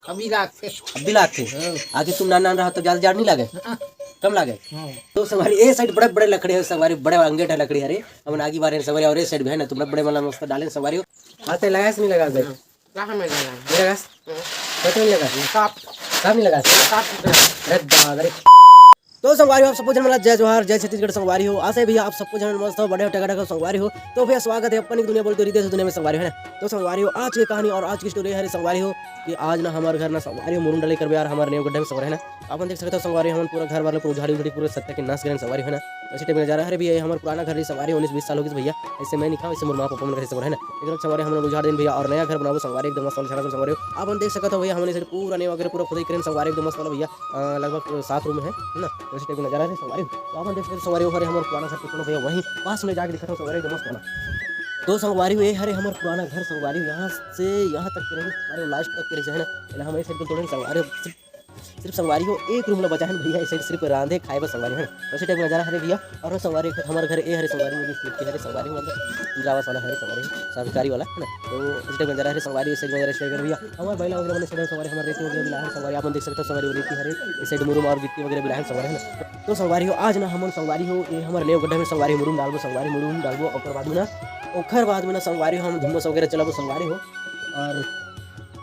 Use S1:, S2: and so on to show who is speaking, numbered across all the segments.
S1: अभी लाख थे।
S2: अभी लाख थे। आगे तुम नान रहा तो ज्यादा जार नहीं लगे, कम लगे। तो सवारी ए साइड बड़े बड़े लकड़ी है, सवारी बड़े अंगेट है लकड़ी है रे। हम आगे बारे सवारी और ए साइड भी है ना, तुम बड़े वाला मस्त डाले सवारी हो। आते लगा नहीं लगा दे
S1: कहाँ में लगा?
S2: लगा पता नहीं लगा साफ नहीं लगा अरे दादा रे। तो संगवारी हो आप सबको जन्म जय जोहार जय छत्तीसगढ़ संगवारी हो। आशा है भैया आप सबको जन्म मस्त हो बड़े हो टका संगवारी हो। तो भैया स्वागत है अपनी दुनिया बोलते रीते दुनिया में संगवारी है ना। तो संगवारी हो आज की कहानी और आज की स्टोरी है संगवारी हो कि आज ना हमारे घर ना संगवारी हो मुरुम डाले कर यार हमारे नेव गड्ढे में संगवारी है ना। आप देख सकते हो संगवारी हम पूरा घर वाले पूरा झाड़ी उड़ी पूरे सत्ता के नाश करें संगवारी है ना। ऐसे टाइम में जा रहा है भैया हमारा पुराना घर संगवारी 19-20 साल होगी भैया। ऐसे मैं नहीं खाओ ऐसे मुरमा पापा घर संगवारी है ना। एकदम संगवारी हम लोग उजाड़ दिन भैया और नया घर बनाओ संगवारी एकदम मस्त वाला संगवारी हो। आप देख सकते हो भैया हमने पूरा नेव वगैरह पूरा खुदाई करें संगवारी एकदम मस्त वाला भैया। लगभग 7 रूम है ना। ऐसे टाइम में नजारा है संगवारी। तो आप देख सकते हो संगवारी हो हमारे पुराना घर पुराना भैया वहीं पास में जाके दिखा संगवारी एकदम मस्त वाला। तो संगवारी हुए हरे हमारे पुराना घर संगवारी यहाँ से यहाँ तक के रहे लास्ट तक के रहे है ना। हम ऐसे तोड़े संगवारी सिर्फ संगवारी हो एक रूम बचा है भैया। ऐसे सिर्फ रांधे खाए बस संगवारी है ना। वैसे टाइप नजारा हरे भैया और संगवारी हमारे घर ए हरे संगवारी में हरे संगवारी मतलब इंद्रावास वाला हरे संगवारी सरकारी वाला है ना। तो इस टाइप नजारा हरे संगवारी इस साइड में शेयर भैया हमारे बैला वगैरह बने संगवारी हमारे रेती वगैरह मिला है संगवारी। आप देख सकते हो संगवारी रेती हरे इस साइड मुरुम और गिट्टी वगैरह मिला है संगवारी है ना। तो संगवारी हो आज ना हम संगवारी हो ये हमारे नेव गड्ढे में संगवारी मुरुम डालबो संगवारी मुरुम डालबो और बाद में ना संगवारी हम धुम्मस वगैरह चलाबो संगवारी हो। और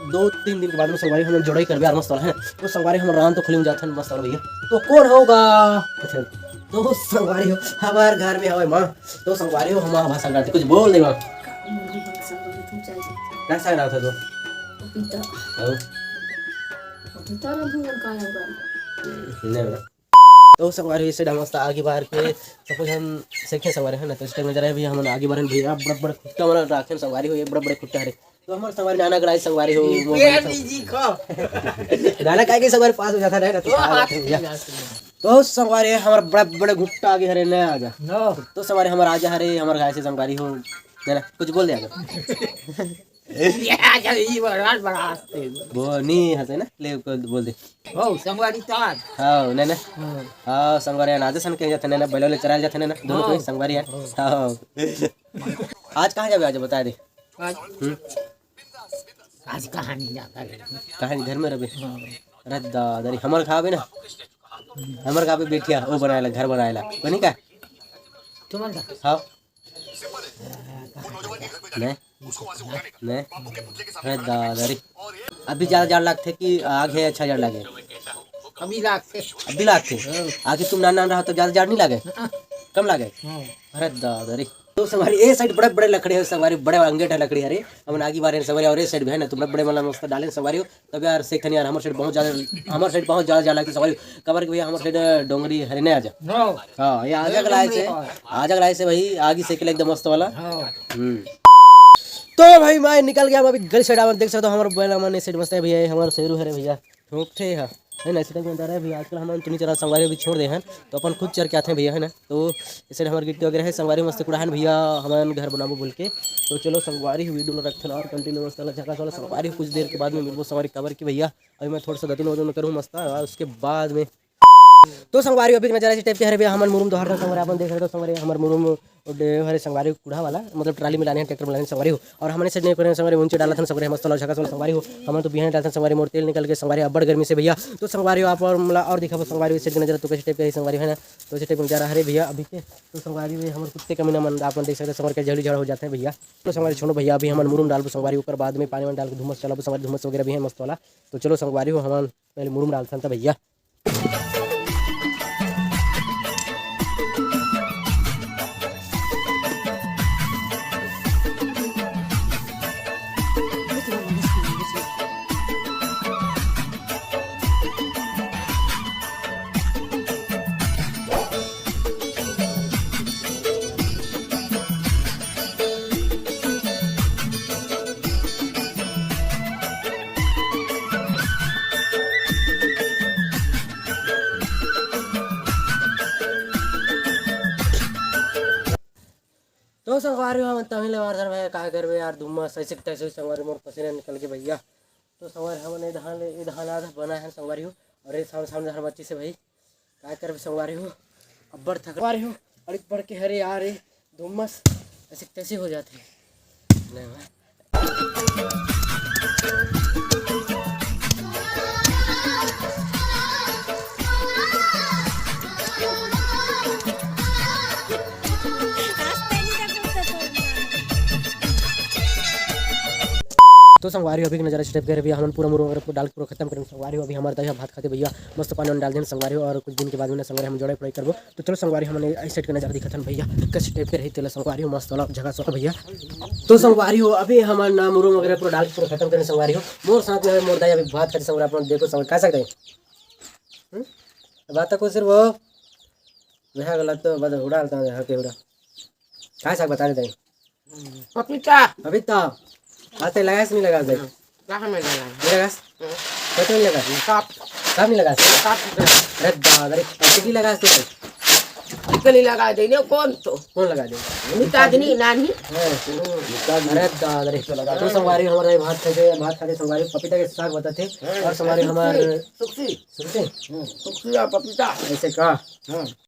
S2: 2-3 दिन के बाद में संगवारी हम जोड़ाई कर मस्त वाला है। तो संगवारी हम रान तो खुली में जाते हैं मस्त वाला भैया। तो कौन होगा अच्छा तो संगवारी हो हमारे घर में हवे माँ। तो संगवारी हो हमारा भाषा करते कुछ बोल दे माँ कैसा नाम था तो तो संगवारी से मस्त आगे बाहर के सपोज हम सीखे संगवारी है ना। तो इस टाइम में जरा भी हम आगे बाहर भैया बड़े बड़े खुट्टा वाला राखे संगवारी हो ये बड़े बड़े खुट्टा है। तो हमारे संगवारी नाना गराई संगवारी हो नाना काय के संगवारी पास हो जाता है ना। तो संगवारी हमारे बड़े बड़े घुट्टा आगे हरे नया आ जा तो संगवारी हमारा आजा हरे हमारे गाय से संगवारी हो ना कुछ बोल दिया वो नहीं हंसे ना ले बोल दे
S1: संगवारी तार
S2: हाँ ना हाँ संगवारी नाजा सन कहीं जाते ना बैलों ले चराल जाते ना दोनों कोई संगवारी है। हाँ आज कहाँ जावे आज बता दे
S1: आज कहाँ नहीं जाता
S2: कहाँ घर में रहे अरे दादा हमारे खावे ना हमारे खावे बैठिया वो बनाएला घर बनाएला बनी का
S1: तुम्हारा
S2: हाँ नहीं अरे दादा रे अभी ज़्यादा लाख थे कि आगे अच्छा जार लगे
S1: अभी लाख थे।
S2: अभी लाख थे। आगे तुम नान रहा तो ज़्यादा जार नहीं लगे कम लगे अरे दादा रे। तो सवारी ए साइड बड़े बड़े लकड़ी है सवारी बड़े अंगेट है लकड़ी है हम आगे बारे सवारी और ए साइड भी है ना। तुम बड़े वाला मस्त डाले सवारी हो तब यार सेखन यार हमारे साइड बहुत ज़्यादा लगती सवारी कबर के भैया हमारे साइड डोंगरी हरे नहीं आजा हाँ ये आजा गलाए से भाई आगे सेकल एकदम मस्त वाला। तो भाई मैं निकल गया अभी गली साइड देख सकते हो हमारे बैला मन साइड मस्त है भैया हमारे शेरू है भैया ठोक थे है ना। इस टाइम में है भैया आजकल हम तीन चार संगवारी भी छोड़ दे हैं तो अपन खुद चर के आते हैं भैया है ना। तो इस साइड हमारे गिट्टी वगैरह है संगवारी मस्त कुड़ा है भैया हमारे घर बनाबो बोल के। तो चलो संगवारी वीडियो रखते और कंटिन्यू मस्त जगह चलो संगवारी कुछ देर के बाद में मिलबो संगवारी कवर की भैया। अभी मैं थोड़ा सा दतुन वजन करूँ मस्त उसके बाद में तो संगवारी अभी नजर इस टाइप के हरे भैया हमारे मुरुम दोहर संगवारी अपन देख रहे हो संगवारी हमारे मुरुम हरे संगवारी कूड़ा वाला मतलब ट्राली में लाने हैं ट्रैक्टर में लाने संगवारी हो। और हमने से नहीं करें संगवारी ऊंचे डाला था संगवारी मस्त वाला झका वाला संगवारी हो हम तो बिहान डालते संगवारी मोर तेल निकल के संगवारी अब बड़ गर्मी से भैया। तो संगवारी हो आप और मतलब और दिखा संगवारी से नजर तो कैसे टाइप के संगवारी है ना। तो इस टाइप में जा रहा है भैया अभी के। तो संगवारी में हमारे कुत्ते कमी ना मन आप देख सकते संगवारी के जल्दी झड़ हो जाते हैं भैया। तो संगवारी छोड़ो भैया अभी हमारे मुरुम डाल संगवारी ऊपर बाद में पानी में डाल के धुमस चला संगवारी धुमस वगैरह भी है मस्त वाला। तो चलो संगवारी हो हमारे पहले मुरुम डालता था भैया। तो संगवारी हम तमिल वार में का करबे यार धुम्मस ऐसे तैसे संगवारी मोर पसीना निकल के भैया। तो संगवारी हमने धान आधा बना है संगवारी हो और ये सामने हर बच्ची से भाई का करबे संगवारी हो अब्बर थकवारी हो और बढ़ के हरे यार ये धुम्मस ऐसे तैसे हो जाते नहीं तो संगवारी हो अभी नज़ारा स्टेप कर भैया हम पूरा मुर्गा वगैरह डाल पूरा खत्म करेंगे संगवारी हो अभी हमारे दही भात खाते भैया मस्त पानी वानी डाल देंगे संगवारी हो और कुछ दिन के बाद में संगवारी हम जोड़े पड़ाई करबो तो चलो संगवारी हमने इस साइड का नज़ारा दिखा भैया किस स्टेप के रही तेल संगवारी हो मस्त वाला जगह सो भैया तो संगवारी हो अभी हमारा नाम मुर्गा वगैरह पूरा डाल पूरा खत्म करेंगे संगवारी हो मोर साथ में मोर दही अभी भात खाते संगवारी अपना देखो संग खा सकते हैं बात को सिर्फ वो वह गलत तो बस उड़ाता है के उड़ा क्या साग बता देते
S1: पपीता
S2: अभी तो आते लगास नहीं लगा दे
S1: कहाँ में लगा
S2: नहीं लगास पता नहीं लगा
S1: साफ
S2: साहब नहीं लगास
S1: साफ
S2: अरे दादा अरे कितनी लगास तो
S1: निकली लगा देने कौन तो
S2: कौन लगा दे
S1: निकाजनी नानी
S2: अरे दादा अरे तो संगवारी हमारे भात खाते संगवारी पपीता के साग बताते और संगवारी हमारे
S1: सुखी
S2: सुनते
S1: सुखी और पपीता
S2: ऐसे का
S1: हाँ